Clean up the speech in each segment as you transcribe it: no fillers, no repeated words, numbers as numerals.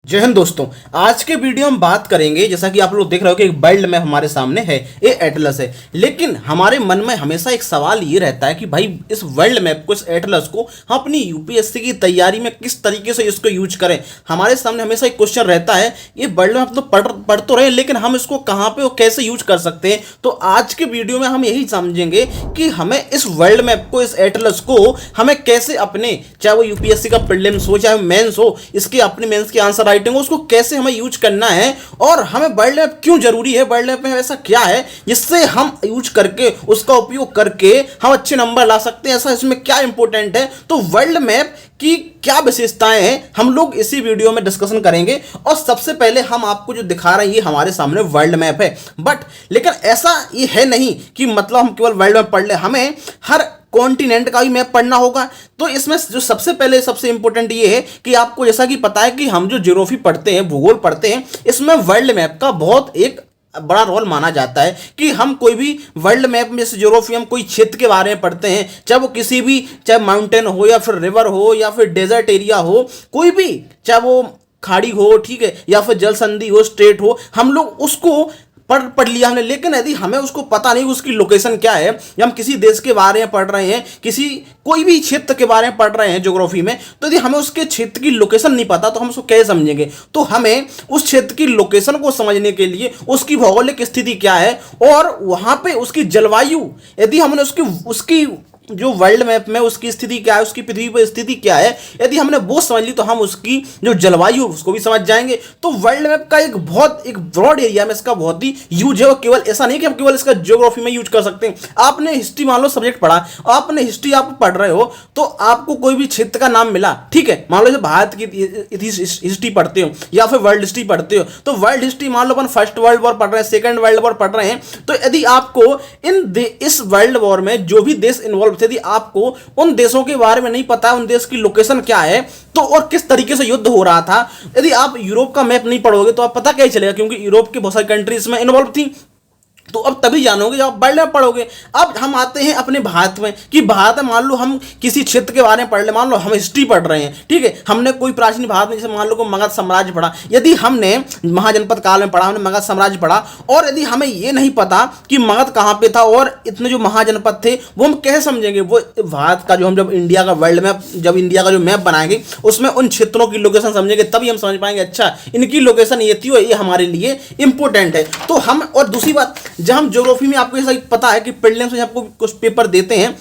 जय हिंद दोस्तों। आज के वीडियो हम बात करेंगे, जैसा कि आप लोग देख रहे हो कि एक वर्ल्ड मैप हमारे सामने है, ये एटलस है। लेकिन हमारे मन में हमेशा एक सवाल ये रहता है कि भाई इस वर्ल्ड मैप को, इस एटलस को हम अपनी यूपीएससी की तैयारी में किस तरीके से इसको यूज करें। हमारे सामने हमेशा एक क्वेश्चन रहता है, ये वर्ल्ड मैप तो पढ़ तो रहे, लेकिन हम इसको कहाँ पे और कैसे यूज कर सकते हैं। तो आज के वीडियो में हम यही समझेंगे कि हमें इस वर्ल्ड मैप को, इस एटलस को हमें कैसे अपने, चाहे वो यूपीएससी का प्रीलिम्स हो चाहे मेंस हो, इसके अपने मेंस के आंसर राइटिंग हो, उसको कैसे हमें यूज करना है और हमें वर्ल्ड मैप क्यों जरूरी है, वर्ल्ड मैप में ऐसा क्या है जिससे हम यूज करके, उसका उपयोग करके हम अच्छे नंबर ला सकते हैं, ऐसा इसमें क्या इंपॉर्टेंट है। तो वर्ल्ड मैप की क्या विशेषताएं हैं, हम लोग इसी वीडियो में डिस्कशन करेंगे। और सबसे पहले हम आपको जो दिखा रहे हैं, ये हमारे सामने वर्ल्ड मैप है। बट लेकिन ऐसा ये है नहीं कि मतलब हम केवल वर्ल्ड मैप पढ़ ले, हमें हर कॉन्टिनेंट का भी मैप पढ़ना होगा। तो इसमें जो सबसे पहले सबसे इंपॉर्टेंट ये है कि आपको, जैसा कि पता है कि हम जो ज्योग्राफी पढ़ते हैं, भूगोल पढ़ते हैं, इसमें वर्ल्ड मैप का बहुत एक बड़ा रोल माना जाता है कि हम कोई भी वर्ल्ड मैप में, जैसे ज्योग्राफी हम कोई क्षेत्र के बारे में पढ़ते हैं, चाहे वो किसी भी, चाहे माउंटेन हो या फिर रिवर हो या फिर डेजर्ट एरिया हो, कोई भी, चाहे वो खाड़ी हो, ठीक है, या फिर जल संधि हो, स्ट्रेट हो, हम लोग उसको पढ़ लिया हमने। लेकिन यदि हमें उसको पता नहीं उसकी लोकेशन क्या है, या हम किसी देश के बारे में पढ़ रहे हैं, कोई भी क्षेत्र के बारे में पढ़ रहे हैं ज्योग्राफी में, तो यदि हमें उसके क्षेत्र की लोकेशन नहीं पता तो हम उसको कैसे समझेंगे। तो हमें उस क्षेत्र की लोकेशन को समझने के लिए उसकी भौगोलिक स्थिति क्या है और वहां पे उसकी जलवायु, यदि हमने उसकी जो वर्ल्ड मैप में उसकी स्थिति क्या है, उसकी पृथ्वी पर स्थिति क्या है, यदि हमने वो समझ ली तो हम उसकी जो जलवायु उसको भी समझ जाएंगे। तो वर्ल्ड मैप का एक ब्रॉड एरिया में इसका बहुत ही यूज है। और केवल ऐसा नहीं कि हम केवल इसका ज्योग्राफी में यूज कर सकते हैं। आपने हिस्ट्री, मान लो सब्जेक्ट पढ़ा, आपने हिस्ट्री आप पढ़ रहे हो, तो आपको कोई भी क्षेत्र का नाम मिला, ठीक है, मान लो जैसे भारत की हिस्ट्री पढ़ते हो या फिर वर्ल्ड हिस्ट्री पढ़ते हो, तो वर्ल्ड हिस्ट्री मान लो अपन फर्स्ट वर्ल्ड वॉर पढ़ रहे हैं, सेकेंड वर्ल्ड वॉर पढ़ रहे हैं, तो यदि आपको इस वर्ल्ड वॉर में जो भी देश इन्वॉल्व, यदि आपको उन देशों के बारे में नहीं पता, उन देश की लोकेशन क्या है, तो और किस तरीके से युद्ध हो रहा था, यदि आप यूरोप का मैप नहीं पढ़ोगे तो आप पता कैसे चलेगा, क्योंकि यूरोप की बहुत सारी कंट्रीज में इन्वॉल्व थी। तो अब तभी जानोगे जब आप वर्ल्ड मैप पढ़ोगे। अब हम आते हैं अपने भारत में कि भारत में मान लो हम किसी क्षेत्र के बारे में पढ़ ले, मान लो हम हिस्ट्री पढ़ रहे हैं, ठीक है, हमने कोई प्राचीन भारत में जैसे मान लो को मगध साम्राज्य पढ़ा, यदि हमने महाजनपद काल में पढ़ा, हमने मगध साम्राज्य पढ़ा, और यदि हमें ये नहीं पता कि मगध कहाँ पे था और इतने जो महाजनपद थे, वो हम कैसे समझेंगे। वो भारत का जो हम जब इंडिया का वर्ल्ड मैप, जब इंडिया का जो मैप बनाएंगे, उसमें उन क्षेत्रों की लोकेशन समझेंगे, तभी हम समझ पाएंगे अच्छा इनकी लोकेशन ये थी और ये हमारे लिए इंपॉर्टेंट है। तो हम, और दूसरी बात, जब हम ज्योग्राफी में, आपको ऐसा पता है कि प्रीलिम्स में आपको कुछ पेपर देते हैं,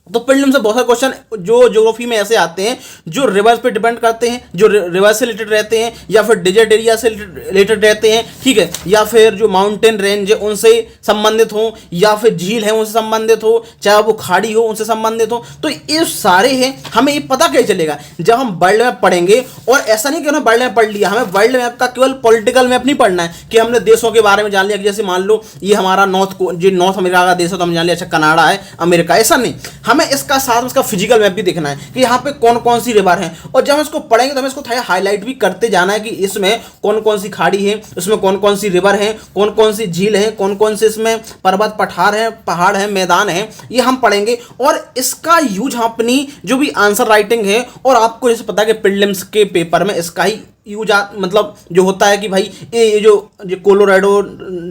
तो प्रीलिम्स से बहुत सारे क्वेश्चन जो ज्योग्राफी में ऐसे आते हैं जो रिवर्स पे डिपेंड करते हैं, जो रिवर्स से रिलेटेड रहते हैं, या फिर डेजर्ट एरिया से रिलेटेड रहते हैं, ठीक है, या फिर जो माउंटेन रेंज है उनसे संबंधित हो, या फिर झील है उनसे संबंधित हो, चाहे वो खाड़ी हो उनसे संबंधित हो। तो ये सारे हैं, हमें ये पता कैसे चलेगा जब हम वर्ल्ड मैप पढ़ेंगे। और ऐसा नहीं कि हमने वर्ल्ड मैप पढ़ लिया, हमें वर्ल्ड मैप का केवल पॉलिटिकल मैप नहीं पढ़ना है कि हमने देशों के बारे में जान लिया कि जैसे मान लो ये हमारा नॉर्थ अमेरिका का देश है तो हम जान लिया अच्छा कनाडा है, अमेरिका, ऐसा नहीं। हमें इसका साथ में इसका फिजिकल मैप भी देखना है कि यहाँ पे कौन कौन सी रिवर है, और जब हम इसको पढ़ेंगे तो हमें इसको थोड़ा हाईलाइट भी करते जाना है कि इसमें कौन कौन सी खाड़ी है, इसमें कौन कौन सी रिवर है, कौन कौन सी झील है, कौन कौन से इसमें पर्वत पठार है, पहाड़ है, मैदान है, ये हम पढ़ेंगे। और इसका यूज हम अपनी जो भी आंसर राइटिंग है, और आपको जैसे पता है कि प्रीलिम्स के पेपर में इसका ही यूज मतलब जो होता है कि भाई ये जो कोलोराडो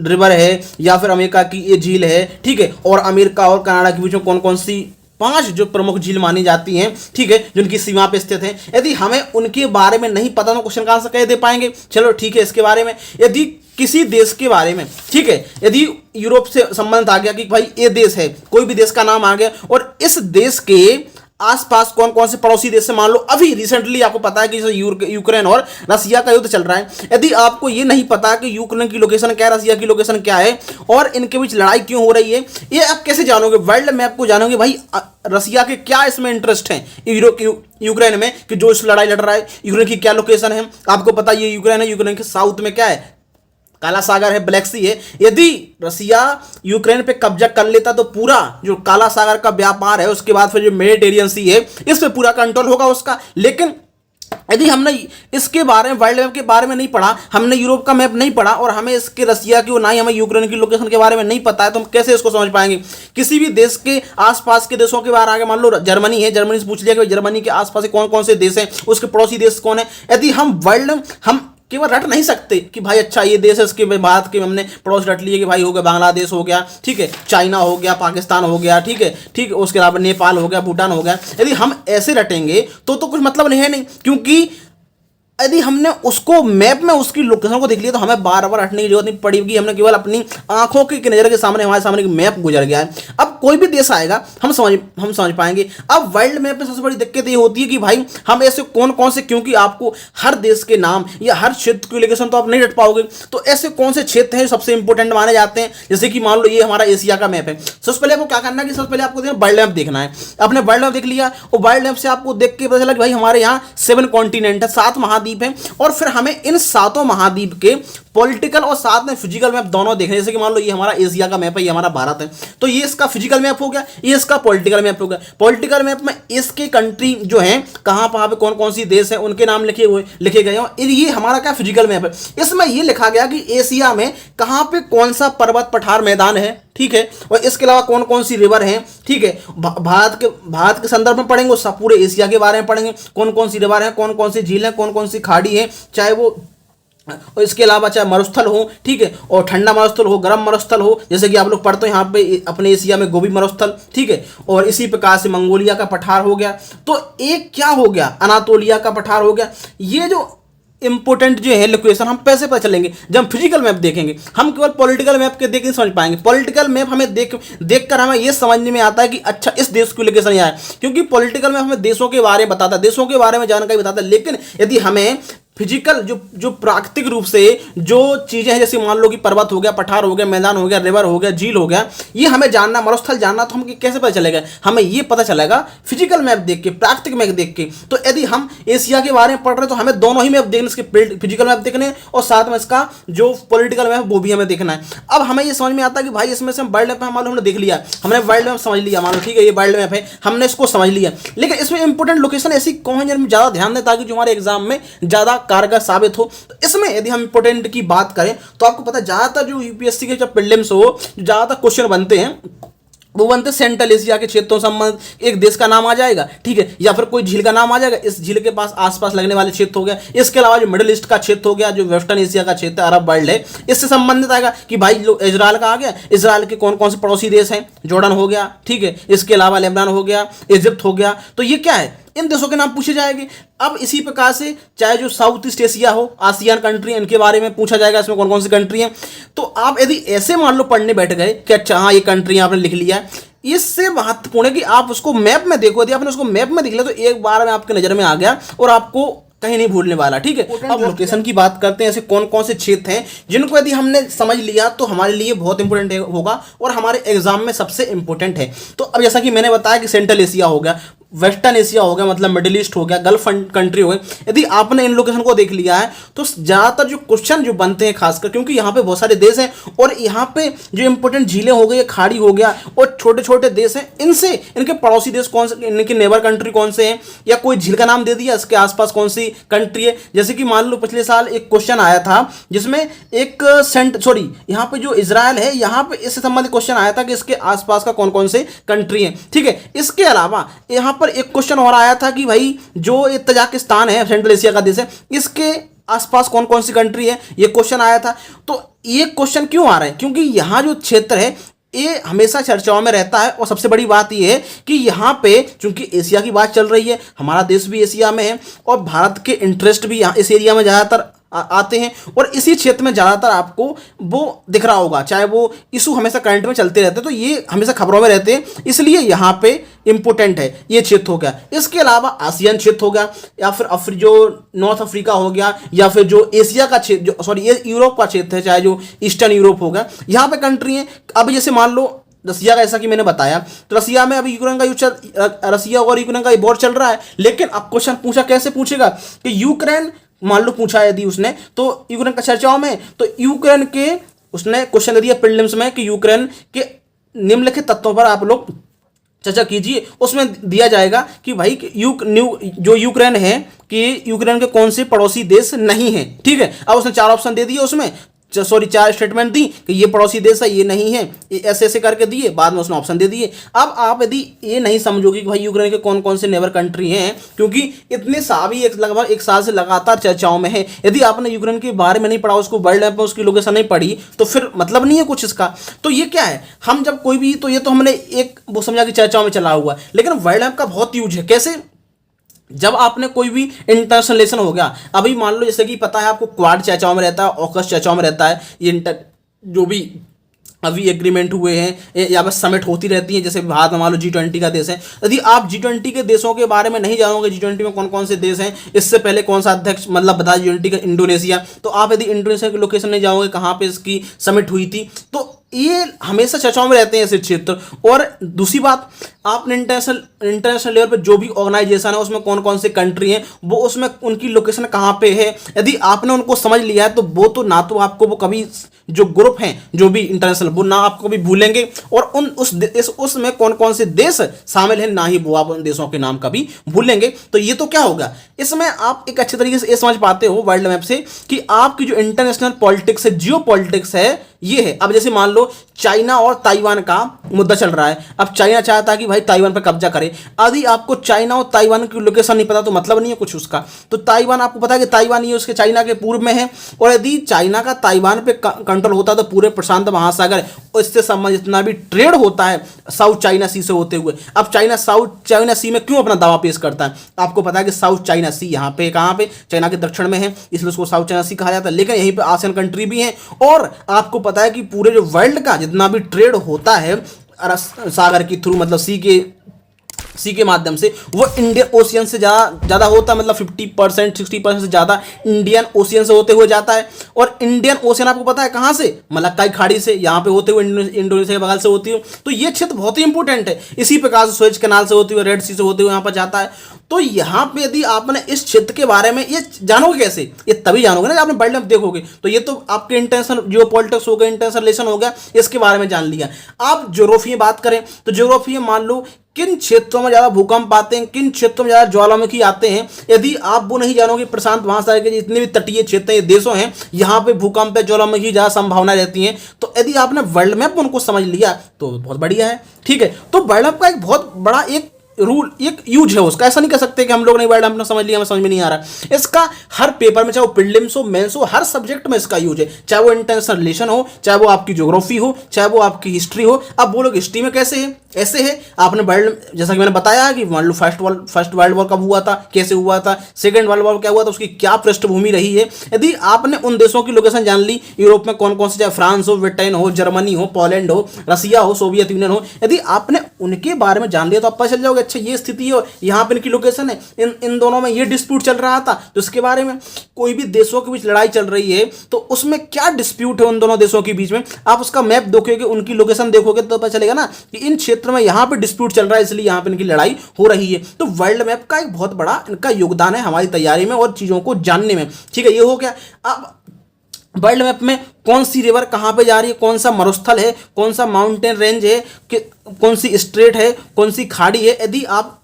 रिवर है या फिर अमेरिका की ये झील है, ठीक है, और अमेरिका और कनाडा के बीच में कौन कौन सी 5 जो प्रमुख झील मानी जाती हैं, ठीक है, जिनकी सीमा पे स्थित हैं, यदि हमें उनके बारे में नहीं पता तो क्वेश्चन का आंसर कैसे दे पाएंगे। चलो ठीक है, इसके बारे में यदि किसी देश के बारे में, ठीक है, यदि यूरोप से संबंध आ गया कि भाई ये देश है, कोई भी देश का नाम आ गया, और इस देश के आसपास कौन कौन से पड़ोसी देश से, मान लो अभी रिसेंटली आपको पता है कि यूक्रेन और रसिया का युद्ध चल रहा है, यदि आपको ये नहीं पता कि यूक्रेन की लोकेशन क्या है, रसिया की लोकेशन क्या है, और इनके बीच लड़ाई क्यों हो रही है, ये आप कैसे जानोगे। वर्ल्ड मैप को जानोगे भाई रसिया के क्या इसमें इंटरेस्ट है यूक्रेन में, कि जो इस लड़ाई लड़ रहा है, यूक्रेन की क्या लोकेशन है, आपको पता ये यूक्रेन है, यूक्रेन के साउथ में क्या है, काला सागर है, ब्लैक सी है। यदि रसिया यूक्रेन पे कब्जा कर लेता तो पूरा जो काला सागर का व्यापार है, उसके बाद फिर जो मेडिटेरियन सी है, इस पे पूरा कंट्रोल होगा उसका। लेकिन यदि हमने इसके बारे में, वर्ल्ड मैप के बारे में नहीं पढ़ा, हमने यूरोप का मैप नहीं पढ़ा और हमें इसके रसिया की, ना ही हमें यूक्रेन की लोकेशन के बारे में नहीं पता है, तो हम कैसे इसको समझ पाएंगे? किसी भी देश के आसपास के देशों के बारे, आगे मान लो जर्मनी है, जर्मनी से पूछ लिया कि जर्मनी के आसपास कौन कौन से देश हैं, उसके पड़ोसी देश कौन है। यदि हम हम केवल रट नहीं सकते कि भाई अच्छा ये देश है, इसके बाद के हमने पड़ोस रट लिए कि भाई हो गया बांग्लादेश हो गया, ठीक है, चाइना हो गया, पाकिस्तान हो गया, ठीक है, उसके अलावा नेपाल हो गया, भूटान हो गया। यदि हम ऐसे रटेंगे तो कुछ मतलब नहीं है, नहीं, क्योंकि यदि हमने उसको मैप में उसकी लोकेशन को देख लिया तो हमें बार बार हटने की जरूरत नहीं पड़ेगी। हमने केवल अपनी आंखों की नज़र के सामने, हमारे सामने एक मैप गुजर गया है। अब कोई भी देश आएगा हम समझ पाएंगे। अब वर्ल्ड मैप में सबसे बड़ी दिक्कत ये होती है कि भाई हम ऐसे कौन कौन से, क्योंकि आपको हर देश के नाम या हर क्षेत्र की लोकेशन तो आप नहीं रट पाओगे, तो ऐसे कौन से क्षेत्र हैं जो सबसे इंपॉर्टेंट माने जाते हैं। जैसे कि मान लो ये हमारा एशिया का मैप है, सबसे पहले आपको क्या करना है कि सबसे पहले आपको वर्ल्ड मैप देखना है। आपने वर्ल्ड मैप देख लिया और वर्ल्ड मैप से आपको देख के पता चला कि भाई हमारे यहाँ 7 कॉन्टिनेंट है, 7 महाद्वीप हैं, और फिर हमें इन 7 महाद्वीप के पॉलिटिकल और साथ में फिजिकल मैप दोनों देखने। जैसे कि मान लो ये हमारा एशिया का मैप है, ये हमारा भारत है, तो ये इसका फिजिकल मैप हो गया, ये इसका पॉलिटिकल मैप हो गया। पॉलिटिकल मैप में इसके कंट्री जो हैं, कहाँ पे कौन कौन सी देश है, उनके नाम लिखे गए हैं। ये हमारा क्या फिजिकल मैप है, इसमें ये लिखा गया कि एशिया में कहाँ पे कौन सा पर्वत पठार मैदान है, ठीक है, और इसके अलावा कौन कौन सी रिवर हैं, ठीक है। भारत के संदर्भ में पढ़ेंगे, सब पूरे एशिया के बारे में पढ़ेंगे, कौन कौन सी रिवर है, कौन कौन सी झील है, कौन कौन सी खाड़ी है, चाहे वो, और इसके अलावा चाहे मरुस्थल हो, ठीक है, और ठंडा मरुस्थल हो, गर्म मरुस्थल हो, जैसे कि आप लोग पढ़ते हो यहाँ पे अपने एशिया में गोबी मरुस्थल, ठीक है, और इसी प्रकार से मंगोलिया का पठार हो गया। तो एक क्या हो गया, अनातोलिया का पठार हो गया। ये जो इंपोर्टेंट जो है लोकेशन हम पैसे पता चलेंगे जब हम फिजिकल मैप देखेंगे। हम केवल पॉलिटिकल मैप के देख नहीं समझ पाएंगे। पॉलिटिकल मैप हमें देखकर हमें ये समझने में आता है कि अच्छा इस देश की लोकेशन यहाँ है, क्योंकि पॉलिटिकल मैप हमें देशों के बारे में बताता है, देशों के बारे में जानकारी बताता है। लेकिन यदि हमें फिजिकल जो प्राकृतिक रूप से जो चीज़ें हैं, जैसे मान लो कि पर्वत हो गया, पठार हो गया, मैदान हो गया, रिवर हो गया, झील हो गया, ये हमें जानना, मरुस्थल जानना, तो हम कैसे पता चलेगा? हमें ये पता चलेगा फिजिकल मैप देख के, प्राकृतिक मैप देख के। तो यदि हम एशिया के बारे में पढ़ रहे हैं तो हमें दोनों ही मैप देखने, इसके फिजिकल मैप देखने और साथ में इसका जो पॉलिटिकल मैप वो भी हमें देखना है। अब हमें ये समझ में आता है कि भाई इसमें से हम वर्ल्ड मैप मान लो हमने देख लिया, हमने वर्ल्ड मैप समझ लिया, मान लो ठीक है ये वर्ल्ड मैप है, हमने इसको समझ लिया, लेकिन इसमें इंपॉर्टेंट लोकेशन ऐसी कौन है जिनमें ज़्यादा ध्यान दें ताकि जो हमारे एग्जाम में ज़्यादा कारगर साबित हो। तो इसमें यदि हम इंपोर्टेंट की बात करें तो आपको पता है ज्यादातर जो यूपीएससी के जब प्रीलिम्स हो, ज्यादातर क्वेश्चन बनते हैं वो बनते सेंट्रल एशिया के क्षेत्रों संबंध, एक देश का नाम आ जाएगा, ठीक है, या फिर कोई झील का नाम आ जाएगा, इस झील के पास आसपास लगने वाले क्षेत्र हो गया। इसके अलावा जो मिडिल ईस्ट का क्षेत्र हो गया, जो वेस्टर्न एशिया का क्षेत्र अरब वर्ल्ड है, इससे संबंधित आएगा कि भाई इजराइल का आ गया, इजराइल के कौन कौन से पड़ोसी देश हैं, जॉर्डन हो गया, ठीक है, इसके अलावा लेबनान हो गया, इजिप्ट हो गया। तो ये क्या है, इन देशों के नाम पूछे जाएंगे। अब इसी प्रकार से चाहे जो साउथ ईस्ट एशिया हो, आसियान कंट्री, इनके बारे में पूछा जाएगा, इसमें कौन कौन सी कंट्री हैं। तो आप यदि ऐसे मान लो पढ़ने बैठ गए कि अच्छा हाँ ये कंट्री आपने लिख लिया है, इससे महत्वपूर्ण है कि आप उसको मैप में देखो। यदि आपने उसको मैप में देख लिया तो एक बार में आपके नजर में आ गया और आपको कहीं नहीं भूलने वाला, ठीक है। अब लोकेशन की बात करते हैं, ऐसे कौन कौन से क्षेत्र हैं जिनको यदि हमने समझ लिया तो हमारे लिए बहुत इंपॉर्टेंट होगा और हमारे एग्जाम में सबसे इंपॉर्टेंट है। तो अब जैसा कि मैंने बताया कि सेंट्रल एशिया हो गया, वेस्टर्न एशिया हो गया, मतलब मिडिल ईस्ट हो गया, गल्फ कंट्री हो गए। यदि आपने इन लोकेशन को देख लिया है तो ज़्यादातर जो क्वेश्चन जो बनते हैं खासकर, क्योंकि यहाँ पे बहुत सारे देश हैं और यहाँ पे जो इंपॉर्टेंट झीलें हो गई, खाड़ी हो गया और छोटे छोटे देश हैं, इनसे इनके पड़ोसी देश कौन से, इनके नेबर कंट्री कौन से हैं, या कोई झील का नाम दे दिया, इसके आसपास कौन सी कंट्री है। जैसे कि मान लो पिछले साल एक क्वेश्चन आया था जिसमें एक यहाँ पे जो इजराइल है, यहाँ पे इससे संबंधित क्वेश्चन आया था कि इसके आसपास का कौन कौन से कंट्री है, ठीक है। इसके अलावा यहाँ पर एक क्वेश्चन और आया था कि भाई जो ये तजाकिस्तान है, सेंट्रल एशिया का देश है, इसके आसपास कौन कौन सी कंट्री है, ये क्वेश्चन आया था। तो ये क्वेश्चन क्यों आ रहे हैं, क्योंकि यहाँ जो क्षेत्र है ये हमेशा चर्चाओं में रहता है और सबसे बड़ी बात ये है कि यहाँ पे चूंकि एशिया की बात चल रही है, हमारा देश भी एशिया में है और भारत के इंटरेस्ट भी यहाँ इस एरिया में ज़्यादातर आते हैं और इसी क्षेत्र में ज़्यादातर आपको वो दिख रहा होगा, चाहे वो इशू हमेशा करंट में चलते रहते हैं, तो ये हमेशा खबरों में रहते हैं, इसलिए यहाँ पे इंपॉर्टेंट है ये क्षेत्र हो गया। इसके अलावा आसियान क्षेत्र हो गया, या फिर जो नॉर्थ अफ्रीका हो गया, या फिर जो एशिया का क्षेत्र, ये यूरोप का क्षेत्र है, चाहे जो ईस्टर्न यूरोप होगा, यहाँ पे कंट्री है। अभी जैसे मान लो रसिया का, ऐसा कि मैंने बताया, तो रसिया में अभी यूक्रेन का युद्ध, रसिया और यूक्रेन का वॉर चल रहा है, लेकिन अब क्वेश्चन पूछा कैसे पूछेगा कि यूक्रेन, मान लो पूछा यदि उसने, तो यूक्रेन का चर्चाओं में, तो यूक्रेन के उसने क्वेश्चन दे दिया प्रीलिम्स में कि यूक्रेन के निम्नलिखित तत्वों पर आप लोग चर्चा कीजिए। उसमें दिया जाएगा कि भाई जो यूक्रेन है कि यूक्रेन के कौन से पड़ोसी देश नहीं है, ठीक है। अब उसने 4 ऑप्शन दे दिए, उसमें 4 स्टेटमेंट दी कि ये पड़ोसी देश है, ये नहीं है, ये ऐसे ऐसे करके दिए, बाद में उसने ऑप्शन दे दिए। अब आप यदि ये नहीं समझोगे कि भाई यूक्रेन के कौन कौन से नेबर कंट्री हैं, क्योंकि इतने साभी लगभग 1 साल से लगातार चर्चाओं में है, यदि आपने यूक्रेन के बारे में नहीं पढ़ा, उसको वर्ल्ड मैप में उसकी लोकेशन नहीं पढ़ी, तो फिर मतलब नहीं है कुछ इसका। तो ये क्या है, हम जब कोई भी, तो ये तो हमने एक वो समझा कि चर्चाओं में चला हुआ है, लेकिन वर्ल्ड मैप का बहुत यूज है। कैसे? जब आपने कोई भी इंटरनेशनल हो गया, अभी मान लो जैसे कि पता है आपको क्वाड चर्चाओं में रहता है, ऑकस चर्चाओं में रहता है, ये जो भी अभी एग्रीमेंट हुए हैं या बस समिट होती रहती है, जैसे भारत मान लो G20 का देश है। यदि आप G20 के देशों के बारे में नहीं जानोगे, G20 में कौन कौन से देश हैं, इससे पहले कौन सा अध्यक्ष मतलब बता G20 का इंडोनेशिया, तो आप यदि इंडोनेशिया की लोकेशन नहीं जाओगे कहाँ पे इसकी समिट हुई थी, तो ये हमेशा चर्चाओं में रहते हैं ऐसे क्षेत्र। और दूसरी बात, आपने इंटरनेशनल लेवल पर जो भी ऑर्गेनाइजेशन है उसमें कौन कौन से कंट्री हैं, वो उसमें उनकी लोकेशन कहाँ पे है, यदि आपने उनको समझ लिया है तो वो तो ना तो आपको वो कभी जो ग्रुप हैं जो भी इंटरनेशनल, वो ना आपको कभी भूलेंगे, और उसमें कौन कौन से देश शामिल हैं ना ही वो आप उन देशों के नाम कभी भूलेंगे। तो ये तो क्या होगा, इसमें आप एक अच्छे तरीके से ये समझ पाते हो वर्ल्ड मैप से कि आपकी जो इंटरनेशनल पॉलिटिक्स है, जियो पॉलिटिक्स है, ये है। अब जैसे मान लो चाइना और ताइवान का मुद्दा चल रहा है, अब चाइना चाहता है कि भाई ताइवान पर कब्जा करे। यदि आपको चाइना और ताइवान की लोकेशन नहीं पता तो मतलब नहीं है कुछ उसका। तो ताइवान आपको पता है कि ताइवान ये उसके चाइना के पूर्व में है, और यदि चाइना का ताइवान पे कंट्रोल होता तो पूरे प्रशांत महासागर और इससे संबंधित जितना भी ट्रेड होता है साउथ चाइना सी से होते हुए, अब चाइना साउथ चाइना सी में क्यों अपना दावा पेश करता है? आपको पता है कि साउथ चाइना सी यहाँ पे कहाँ पे चाइना के दक्षिण में है, इसलिए उसको साउथ चाइना सी कहा जाता है। लेकिन यहीं पे आसियान कंट्री भी हैं, और आपको पता है कि पूरे जो वर्ल्ड का जितना भी ट्रेड होता है सागर के थ्रू, मतलब सी के माध्यम से, वो इंडियन ओशियन से ज़्यादा होता है, मतलब 50% 60% से ज़्यादा इंडियन ओशियन से होते हुए जाता है। और इंडियन ओशियन आपको पता है कहाँ से? मलक्काई खाड़ी से, यहाँ पे होते हुए इंडोनेशिया के बगल से होती है। तो ये क्षेत्र बहुत ही इंपॉर्टेंट है। इसी प्रकार से सुएज कैनाल से होते हुए, रेड सी से होते हुए यहाँ पर जाता है। तो यहाँ पे यदि आपने इस क्षेत्र के बारे में ये जानोगे कैसे? ये तभी जानोगे ना जब आपने वर्ल्ड मैप देखोगे। तो ये तो आपके इंटरनेशनल जियो पॉलिटिक्स हो गया, इंटरनेशनल रिलेशन हो गया, इसके बारे में जान लिया। आप ज्योग्राफी में बात करें तो ज्योग्राफी में मान लो किन क्षेत्रों में ज़्यादा भूकंप आते हैं, किन क्षेत्रों में ज़्यादा ज्वालामुखी आते हैं। यदि आप वो नहीं जानोगे, प्रशांत महासागर के जितने भी तटीय क्षेत्र हैं, देशों हैं, यहाँ पे भूकंप है, ज्वालामुखी ज़्यादा संभावना रहती है। तो यदि आपने वर्ल्ड मैप उनको समझ लिया तो बहुत बढ़िया है, ठीक है। तो वर्ल्ड मैप का एक बहुत बड़ा एक रूल, एक यूज है उसका। ऐसा नहीं कह सकते कि हम लोग नहीं वर्ल्ड मैप समझ लिया, हमें समझ में नहीं आ रहा। इसका हर पेपर में, चाहे वो प्रीलिम्स हो, मेंस हो, हर सब्जेक्ट में इसका यूज है। चाहे वो इंटरनेशनल रिलेशन हो, चाहे वो आपकी ज्योग्राफी हो, चाहे वो आपकी हिस्ट्री हो। अब वो लोग हिस्ट्री में कैसे है? ऐसे है, आपने वर्ल्ड, जैसा कि मैंने बताया कि मान लो फर्स्ट वर्ल्ड वॉर कब हुआ था, कैसे हुआ था, सेकेंड वर्ल्ड वॉर क्या हुआ था, उसकी क्या पृष्ठभूमि रही है। यदि आपने उन देशों की लोकेशन जान ली, यूरोप में कौन कौन से, चाहे फ्रांस हो, ब्रिटेन हो, जर्मनी हो, पोलैंड हो, रसिया हो, सोवियत यूनियन हो, यदि आपने उनके बारे में जान लिया तो आप पता चल जाओगे अच्छा ये स्थिति है, यहाँ पे इनकी लोकेशन है, इन दोनों में ये डिस्प्यूट चल रहा था। तो इसके बारे में कोई भी देशों के बीच लड़ाई चल रही है तो उसमें क्या डिस्प्यूट है उन दोनों देशों के बीच में, आप उसका मैप देखोगे, उनकी लोकेशन देखोगे तो पता चलेगा ना कि इन क्षेत्र में यहाँ पे डिस्प्यूट चल रहा है, इसलिए यहाँ पे इनकी लड़ाई हो रही है। तो वर्ल्ड मैप का एक बहुत बड़ा इनका योगदान है हमारी तैयारी में और चीज़ों को जानने में, ठीक है। ये हो गया। अब वर्ल्ड मैप में कौन सी रिवर कहाँ पे जा रही है, कौन सा मरुस्थल है, कौन सा माउंटेन रेंज है, कौन सी स्ट्रेट है, कौन सी खाड़ी है, यदि आप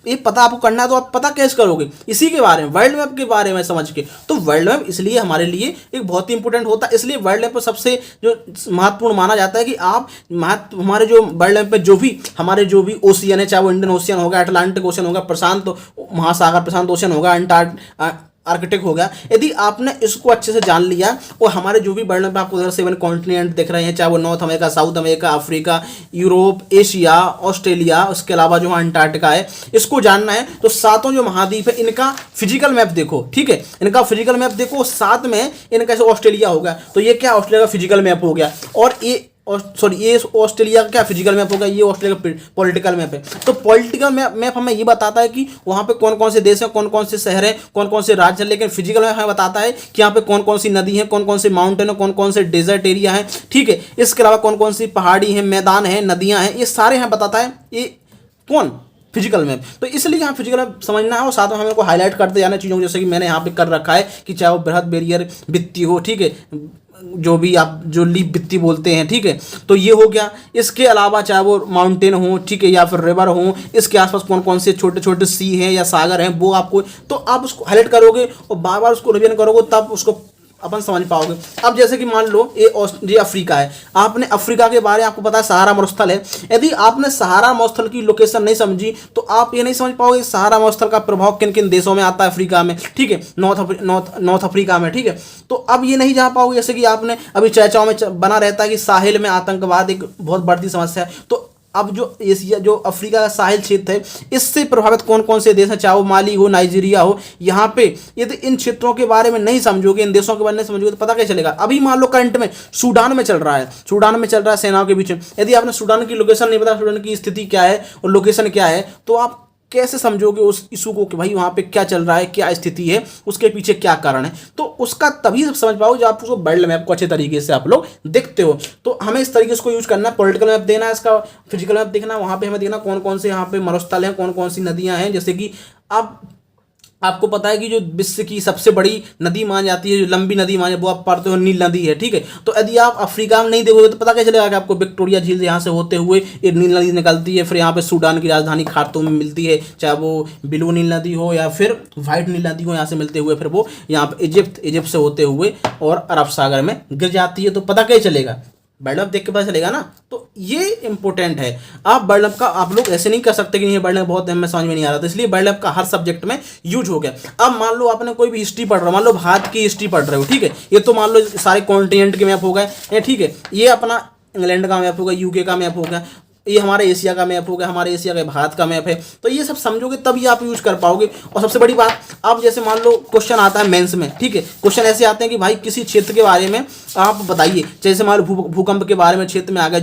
ये पता आपको करना है तो आप पता कैसे करोगे? इसी के बारे में, वर्ल्ड मैप के बारे में समझ के। तो वर्ल्ड मैप इसलिए हमारे लिए एक बहुत ही इंपॉर्टेंट होता है। इसलिए वर्ल्ड मैप पर सबसे जो महत्वपूर्ण माना जाता है कि आप हमारे जो वर्ल्ड मैप में हमारे जो भी ओशियन है, चाहे वो इंडियन ओशियन होगा, अटलांटिक ओशियन होगा, प्रशांत महासागर, प्रशांत ओशियन होगा, आर्कटिक हो गया, यदि आपने इसको अच्छे से जान लिया और हमारे जो भी वर्ल्ड में आपको 7 कॉन्टिनेंट दिख रहे हैं, चाहे वो north America, south America, Africa, Europe, Asia, Australia, उसके अलावा जो अंटार्कटिका है, इसको जानना है तो सातों जो महाद्वीप है इनका फिजिकल मैप देखो, ठीक है। इनका फिजिकल मैप देखो, साथ में इनका जैसे ऑस्ट्रेलिया होगा तो ये क्या, ऑस्ट्रेलिया का फिजिकल मैप हो गया, और ये ऑस्ट्रेलिया का क्या फिजिकल मैप होगा, ये ऑस्ट्रेलिया का पॉलिटिकल मैप है। तो पॉलिटिकल मैप हमें ये बताता है कि वहाँ पे कौन कौन से देश हैं, कौन कौन से शहर हैं, कौन कौन से राज्य हैं। लेकिन फिजिकल मैप हमें बताता है कि यहाँ पे कौन कौन सी नदी है, कौन कौन से माउंटेन है, कौन कौन से डेजर्ट एरिया है, ठीक है। इसके अलावा कौन कौन सी पहाड़ी है, मैदान है, नदियाँ हैं, ये सारे हैं बताता है। ये कौन? Physical map. तो इसलिए यहाँ फिजिकल मैप समझना है और साथ में हमें को हाईलाइट करते जाना चीज़ों को, जैसे कि मैंने यहाँ पे कर रखा है कि चाहे वो बृहद बैरियर भित्ति हो, ठीक है, जो भी आप जो लीफ भित्ति बोलते हैं, ठीक है, तो ये हो गया। इसके अलावा चाहे वो माउंटेन हो, ठीक है, या फिर रिवर हो, इसके आसपास कौन कौन से छोटे छोटे सी हैं या सागर हैं, वो आपको, तो आप उसको हाईलाइट करोगे और बार बार उसको रिवीजन करोगे, तब उसको अपन समझ पाओगे। अब जैसे कि मान लो ये अफ्रीका है, आपने अफ्रीका के बारे में आपको पता है सहारा मरुस्थल है, यदि आपने सहारा मरुस्थल की लोकेशन नहीं समझी तो आप ये नहीं समझ पाओगे सहारा मरुस्थल का प्रभाव किन किन देशों में आता है अफ्रीका में, ठीक है, नॉर्थ अफ्रीका में, ठीक है। तो अब ये नहीं जा पाओगे, जैसे कि आपने अभी चर्चाओं में बना रहता है कि साहिल में आतंकवाद एक बहुत बढ़ती समस्या है। तो अब जो एशिया, जो अफ्रीका का साहिल क्षेत्र है, इससे प्रभावित कौन कौन से देश हैं, चाहे वो माली हो, नाइजीरिया हो, यहाँ पे यदि इन क्षेत्रों के बारे में नहीं समझोगे, इन देशों के बारे में नहीं समझोगे, तो पता कैसे चलेगा। अभी मान लो करंट में सूडान में चल रहा है, सूडान में चल रहा है सेनाओं के बीच में, यदि आपने सूडान की लोकेशन नहीं पता, सूडान की स्थिति क्या है और लोकेशन क्या है, तो आप कैसे समझोगे उस इशू को कि भाई वहाँ पे क्या चल रहा है, क्या स्थिति है, उसके पीछे क्या कारण है। तो उसका तभी समझ पाओ जब आप उसको वर्ल्ड मैप को अच्छे तरीके से आप लोग देखते हो। तो हमें इस तरीके से को यूज करना है, पॉलिटिकल मैप देना है, इसका फिजिकल मैप देखना है, वहाँ पे हमें देखना कौन कौन से यहाँ पे मरुस्थल हैं, कौन कौन सी नदियाँ हैं। जैसे कि आपको पता है कि जो विश्व की सबसे बड़ी नदी मानी जाती है, जो लंबी नदी मानी, वो आप पढ़ते हो नील नदी है, ठीक है। तो यदि आप अफ्रीका में नहीं देखोगे तो पता कैसे चलेगा कि आपको विक्टोरिया झील यहाँ से होते हुए ये नील नदी निकलती है, फिर यहाँ पे सूडान की राजधानी खार्तूम में मिलती है, चाहे वो ब्लू नील नदी हो या फिर व्हाइट नील नदी हो, यहाँ से मिलते हुए फिर वो यहाँ पे इजिप्ट से होते हुए और अरब सागर में गिर जाती है। तो पता कैसे चलेगा, वर्ल्ड मैप देख के पता चलेगा ना। तो ये इंपॉर्टेंट है। आप वर्ल्ड मैप का आप लोग ऐसे नहीं कर सकते कि ये वर्ल्ड मैप बहुत हमें समझ में नहीं आ रहा, तो इसलिए वर्ल्ड मैप का हर सब्जेक्ट में यूज हो गया। अब मान लो आपने कोई भी हिस्ट्री पढ़ रहे हो, मान लो भारत की हिस्ट्री पढ़ रहे हो, ठीक है, ये तो मान लो सारे कॉन्टिनेंट के मैप हो गए, ठीक है, ये अपना इंग्लैंड का मैप होगा, यूके का मैप हो गया, ये हमारे एशिया का मैप हो गया, हमारे एशिया का भारत का मैप है। तो ये सब समझोगे तभी आप यूज कर पाओगे। और सबसे बड़ी बात, आप जैसे मान लो क्वेश्चन आता है मेंस में, ठीक है, क्वेश्चन ऐसे आते हैं कि भाई किसी क्षेत्र के बारे में आप बताइए, जैसे मान लो भूकंप के बारे में क्षेत्र में आ गया,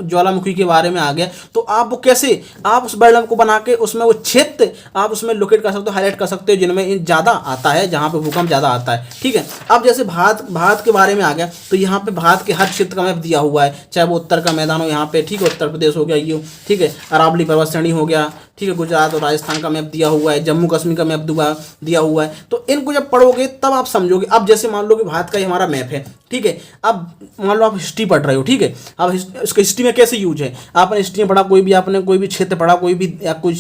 ज्वालामुखी के बारे में आ गया, तो आप वो कैसे आप उस वर्ल्ड मैप को बना के उसमें वो क्षेत्र आप उसमें लोकेट कर सकते हो, हाईलाइट कर सकते हो जिनमें ज़्यादा आता है, जहाँ पे भूकंप ज़्यादा आता है, ठीक है। अब जैसे भारत के बारे में आ गया, तो यहाँ पे भारत के हर क्षेत्र का मैप दिया हुआ है, चाहे वो उत्तर का मैदान हो यहाँ पे, ठीक है, उत्तर प्रदेश हो गया ये, ठीक है, अरावली पर्वत श्रेणी हो गया, ठीक है, गुजरात और राजस्थान का मैप दिया हुआ है, जम्मू कश्मीर का मैप दिया हुआ है। तो इनको जब पढ़ोगे तब आप समझोगे। अब जैसे मान लो कि भारत का ही हमारा मैप है, ठीक है, अब मान लो आप हिस्ट्री पढ़ रहे हो, ठीक है, अब इसका हिस्ट्री में कैसे यूज है, आपने हिस्ट्री में पढ़ा, आपने कोई भी क्षेत्र पढ़ा, कोई भी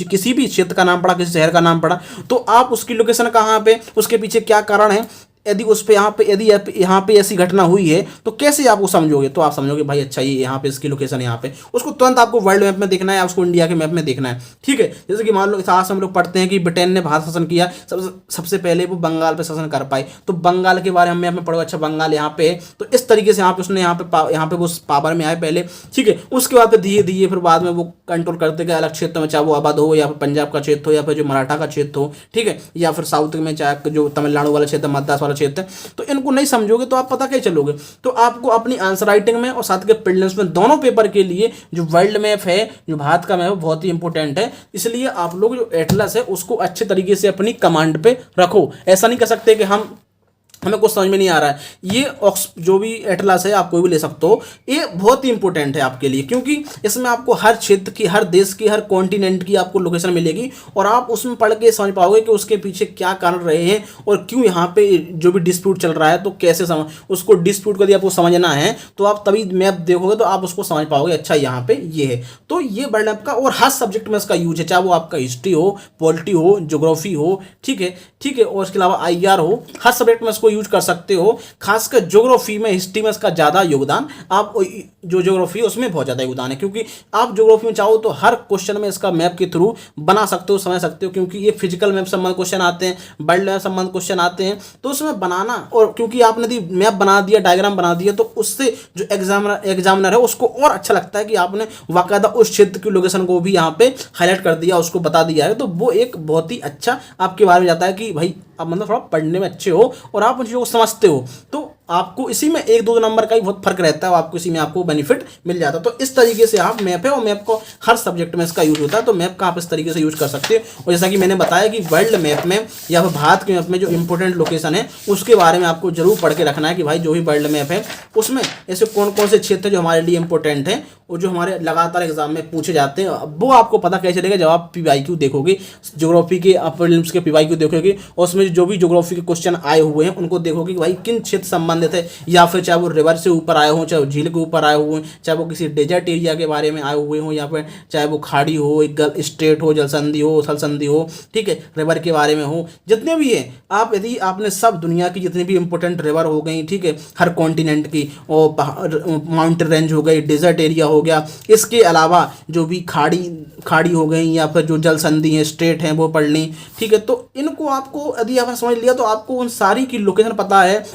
किसी भी क्षेत्र का नाम पढ़ा, किसी शहर का नाम पढ़ा, तो आप उसकी लोकेशन कहाँ पे, उसके पीछे क्या कारण है, यदि उस पे यहाँ पे ऐसी घटना हुई है तो कैसे आपको समझोगे, तो आप समझोगे भाई अच्छा ये यहाँ पे इसकी लोकेशन यहाँ पे, उसको तुरंत आपको वर्ल्ड मैप में देखना है या उसको इंडिया के मैप में देखना है, ठीक है। जैसे कि मान लो इतिहास हम लोग पढ़ते हैं कि ब्रिटेन ने भारत शासन किया, सबसे पहले वो बंगाल पे शासन कर पाए, तो बंगाल के बारे में मैप में पढ़ो, अच्छा बंगाल यहाँ पे है, तो इस तरीके से यहाँ पे वो पावर में आए पहले, ठीक है। उसके बाद धीरे धीरे फिर बाद में वो कंट्रोल करते गए अलग क्षेत्र में, चाहे वो अवध हो या फिर पंजाब का क्षेत्र हो या फिर जो मराठा का क्षेत्र हो, ठीक है, या फिर साउथ में चाहे जो तमिलनाडु वाला क्षेत्र, मद्रास वाला क्षेत्र। तो इनको नहीं समझोगे तो आप पता कैसे चलोगे। तो आपको अपनी आंसर राइटिंग में और साथ के प्रीलिम्स में दोनों पेपर के लिए जो वर्ल्ड मैप है, जो भारत का मैप है, बहुत ही इंपॉर्टेंट है। इसलिए आप लोग जो एटलस है उसको अच्छे तरीके से अपनी कमांड पे रखो। ऐसा नहीं कर सकते कि हमें कुछ समझ में नहीं आ रहा है। ये जो भी एटलस है आप कोई भी ले सकते हो, ये बहुत ही इंपॉर्टेंट है आपके लिए, क्योंकि इसमें आपको हर क्षेत्र की, हर देश की, हर कॉन्टिनेंट की आपको लोकेशन मिलेगी और आप उसमें पढ़ के समझ पाओगे कि उसके पीछे क्या कारण रहे हैं और क्यों यहाँ पे जो भी डिस्प्यूट चल रहा है, तो कैसे उसको डिस्प्यूट को यदि आपको समझना है तो आप तभी मैप देखोगे तो आप उसको समझ पाओगे, अच्छा यहाँ पे ये है। तो ये वर्ल्ड मैप का और हर सब्जेक्ट में इसका यूज है, चाहे वो आपका हिस्ट्री हो, पॉलिटी हो, ज्योग्राफी हो, ठीक है, और इसके अलावा IR हो, हर सब्जेक्ट में इसको यूज कर सकते हो। खासकर ज्योग्राफी में, हिस्ट्री में इसका ज़्यादा योगदान, आप जो ज्योग्राफी है उसमें बहुत ज़्यादा योगदान है, क्योंकि आप ज्योग्राफी में चाहो तो हर क्वेश्चन में इसका मैप के थ्रू बना सकते हो, समझ सकते हो, क्योंकि ये फिजिकल मैप संबंध क्वेश्चन आते हैं, वर्ल्ड मैप संबंध क्वेश्चन आते हैं, तो उसमें बनाना, और क्योंकि आपने यदि मैप बना दिया, डायग्राम बना दिया, तो उससे जो एग्जामिनर है उसको और अच्छा लगता है कि आपने वाकायदा उस क्षेत्र की लोकेशन को भी यहाँ पे हाईलाइट कर दिया, उसको बता दिया है। तो वो एक बहुत ही अच्छा आपके बारे में जाता है कि भाई आप मतलब थोड़ा पढ़ने में अच्छे हो और आप उन चीज़ों को समझते हो, तो आपको इसी में 1-2 नंबर का ही बहुत फर्क रहता है, आपको इसी में आपको बेनिफिट मिल जाता है। तो इस तरीके से आप मैप है, और मैप को हर सब्जेक्ट में इसका यूज होता है, तो मैप का आप इस तरीके से यूज कर सकते हो। और जैसा कि मैंने बताया कि वर्ल्ड मैप में या फिर भारत के मैप में जो इंपॉर्टेंट लोकेशन है उसके बारे में आपको जरूर पढ़ के रखना है कि भाई जो भी वर्ल्ड मैप है उसमें ऐसे कौन कौन से क्षेत्र जो हमारे लिए इंपॉर्टेंट है वो जो हमारे लगातार एग्जाम में पूछे जाते हैं, वो आपको पता कैसे चलेगा जब आप PYQ देखोगे, ज्योग्राफी के प्रीलिम्स के PYQ देखोगे और उसमें जो भी ज्योग्राफी के क्वेश्चन आए हुए हैं उनको देखोगे कि भाई किन क्षेत्र संबंधित है, या फिर चाहे वो रिवर से ऊपर आए हों, चाहे वो झील के ऊपर आए हुए हैं, चाहे वो किसी डेजर्ट एरिया के बारे में आए हुए हों, या फिर चाहे वो खाड़ी हो, एक स्ट्रेट हो, जलसंधि हो, थल संधि हो, ठीक है, रिवर के बारे में हो, जितने भी हैं आप यदि आपने सब दुनिया की जितनी भी इंपॉर्टेंट रिवर हो गई, ठीक है, हर कॉन्टिनेंट की, और माउंटेन रेंज हो गई, डेजर्ट एरिया हो गया, इसके अलावा जो भी खाड़ी हो गई या फिर जो जल संधि है, स्ट्रेट हैं, वो पढ़ ली, ठीक है। तो इनको आपको यदि आपने समझ लिया तो आपको उन सारी की लोकेशन पता है,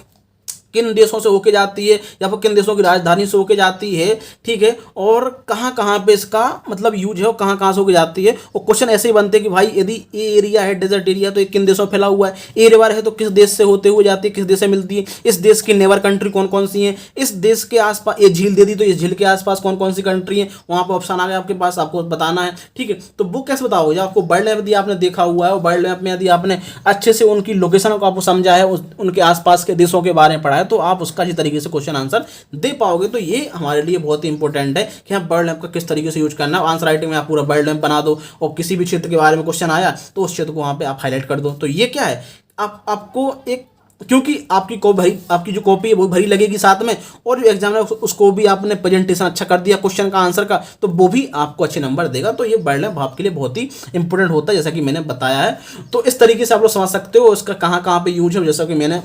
किन देशों से होके जाती है या फिर किन देशों की राजधानी से होके जाती है, ठीक है, और कहाँ कहाँ पे इसका मतलब यूज है और कहाँ कहाँ से होके जाती है। और क्वेश्चन ऐसे ही बनते हैं कि भाई यदि ए एरिया है, डेजर्ट एरिया, तो ये किन देशों में फैला हुआ है, ए रिवर है तो किस देश से होते हुए जाती है, किस देश से मिलती है, इस देश की नेबर कंट्री कौन कौन सी है, इस देश के आसपास ये झील दे दी तो इस झील के आसपास कौन कौन सी कंट्री है, वहाँ पर ऑप्शन आ गया आपके पास, आपको बताना है, ठीक है। तो वो कैसे बताओगे जब आपको वर्ल्ड मैप यदि आपने देखा हुआ है और वर्ल्ड मैप में यदि आपने अच्छे से उनकी लोकेशन को आपको समझा है, उनके आसपास के देशों के बारे में पढ़ा है, तो आप उसका तरीके से क्वेश्चन आंसर दे पाओगे। तो ये हमारे लिए बहुत ही इंपॉर्टेंट है कि हम वर्ल्ड मैप का किस तरीके से यूज करना है। आंसर राइटिंग में आप पूरा वर्ल्ड मैप बना दो और किसी भी क्षेत्र के बारे में क्वेश्चन आया तो उस क्षेत्र को वहां पे आप हाईलाइट कर दो। तो ये क्या है, आपको एक, क्योंकि आपकी जो कॉपी है वो भरी लगेगी साथ में, और जो एग्जाम है उसको भी आपने प्रेजेंटेशन अच्छा कर दिया क्वेश्चन का आंसर का, तो वो भी आपको अच्छे नंबर देगा। तो ये वर्ल्ड मैप आपके लिए बहुत ही इंपॉर्टेंट होता है, जैसा कि मैंने बताया है। तो इस तरीके से आप लोग समझ सकते हो इसका कहाँ कहाँ पे यूज है, जैसा कि मैंने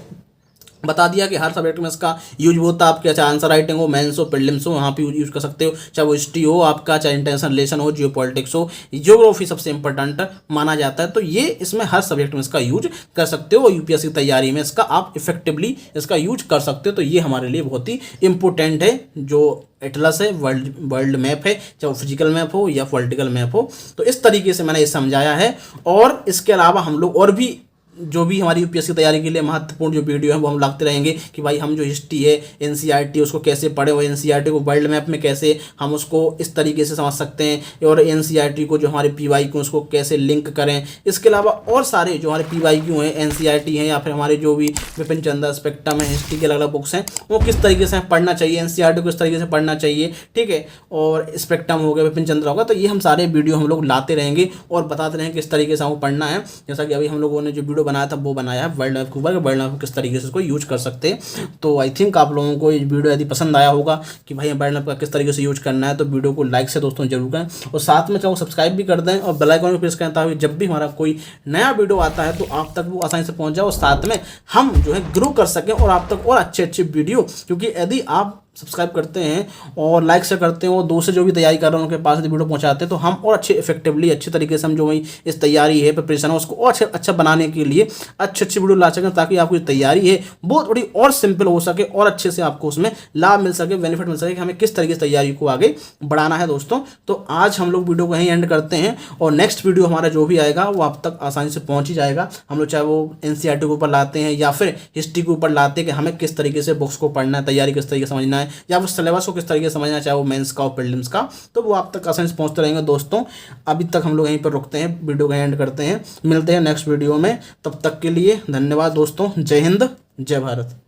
बता दिया कि हर सब्जेक्ट में इसका यूज होता है। आपके चाहे आंसर राइटिंग हो, मेंस हो, प्रीलिम्स हो, वहाँ पे यूज कर सकते हो, चाहे वो हिस्ट्री हो आपका, चाहे इंटरनेशनल रिलेशन हो, जियोपॉलिटिक्स हो, ज्योग्राफी सबसे इंपॉर्टेंट माना जाता है। तो ये इसमें हर सब्जेक्ट में इसका यूज कर सकते हो और यूपीएससी की तैयारी में इसका आप इफेक्टिवली इसका यूज कर सकते हो। तो ये हमारे लिए बहुत ही इंपॉर्टेंट है। जो एटलस है, वर्ल्ड मैप है, चाहे वो फिजिकल मैप हो या पॉलिटिकल मैप हो, तो इस तरीके से मैंने ये समझाया है। और इसके अलावा हम लोग और भी जो भी हमारी यूपीएससी तैयारी के लिए महत्वपूर्ण जो वीडियो है वो हम लाते रहेंगे कि भाई हम जो हिस्ट्री है, एनसीईआरटी उसको कैसे पढ़े, और एनसीईआरटी को वर्ल्ड मैप में कैसे हम उसको इस तरीके से समझ सकते हैं, और एनसीईआरटी को जो हमारे पीवाईक्यू उसको कैसे लिंक करें। इसके अलावा और सारे जो हमारे पीवाईक्यू हैं, एनसीईआरटी हैं, या फिर हमारे जो भी विपिन चंद्र, स्पेक्ट्रम है, हिस्ट्री के अलग अलग बुक्स हैं, वो किस तरीके से पढ़ना चाहिए, एनसीईआरटी को किस तरीके से पढ़ना चाहिए, ठीक है, और स्पेक्ट्रम हो गया, विपिन चंद्र होगा। तो ये हम सारे वीडियो हम लोग लाते रहेंगे और बताते रहेंगे किस तरीके से हमको पढ़ना है। जैसा कि अभी हम लोगों ने जो वीडियो बनाया था वो बनाया वर्ल्ड मैप के ऊपर, वर्ल्ड मैप किस तरीके से इसको यूज कर सकते हैं। तो आई थिंक आप लोगों को ये वीडियो यदि पसंद आया होगा कि भाई वर्ल्ड मैप का किस तरीके से यूज करना है, तो वीडियो को लाइक से दोस्तों जरूर करें, और साथ में चाहो सब्सक्राइब भी कर दें और बेल आइकन भी प्रेस करें, ताकि जब भी हमारा कोई नया वीडियो आता है तो आप तक वो आसानी से पहुंच जाए, और साथ में हम जो है ग्रो कर सकें और आप तक और अच्छे अच्छे वीडियो, क्योंकि यदि आप सब्सक्राइब करते हैं और लाइक से करते हैं और दूसरे जो भी तैयारी कर रहे हैं उनके पास यदि वीडियो पहुंचाते हैं, तो हम और अच्छे इफेक्टिवली अच्छे तरीके से हम जो इस तैयारी है, प्रिपरेशन है, उसको और अच्छा बनाने के लिए अच्छे अच्छे वीडियो ला सकें, ताकि आपकी जो तैयारी है वो थोड़ी और सिंपल हो सके और अच्छे से आपको उसमें लाभ मिल सके, बेनिफिट मिल सके कि हमें किस तरीके से तैयारी को आगे बढ़ाना है दोस्तों। तो आज हम लोग वीडियो को यहीं एंड करते हैं, और नेक्स्ट वीडियो हमारा जो भी आएगा वो आप तक आसानी से पहुँच ही जाएगा। हम लोग चाहे वो एनसीईआरटी के ऊपर लाते हैं या फिर हिस्ट्री के ऊपर लाते हैं कि हमें किस तरीके से बुक्स को पढ़ना है, तैयारी किस तरीके से समझना है, या फिर सिलेबस को किस तरीके से समझना, चाहे वो मेंस का और प्रीलिम्स का, तो वो आप तक आसानी से पहुंचते रहेंगे दोस्तों। अभी तक हम लोग यहीं पर रुकते हैं, वीडियो का एंड करते हैं, मिलते हैं नेक्स्ट वीडियो में। तब तक के लिए धन्यवाद दोस्तों। जय हिंद, जय भारत।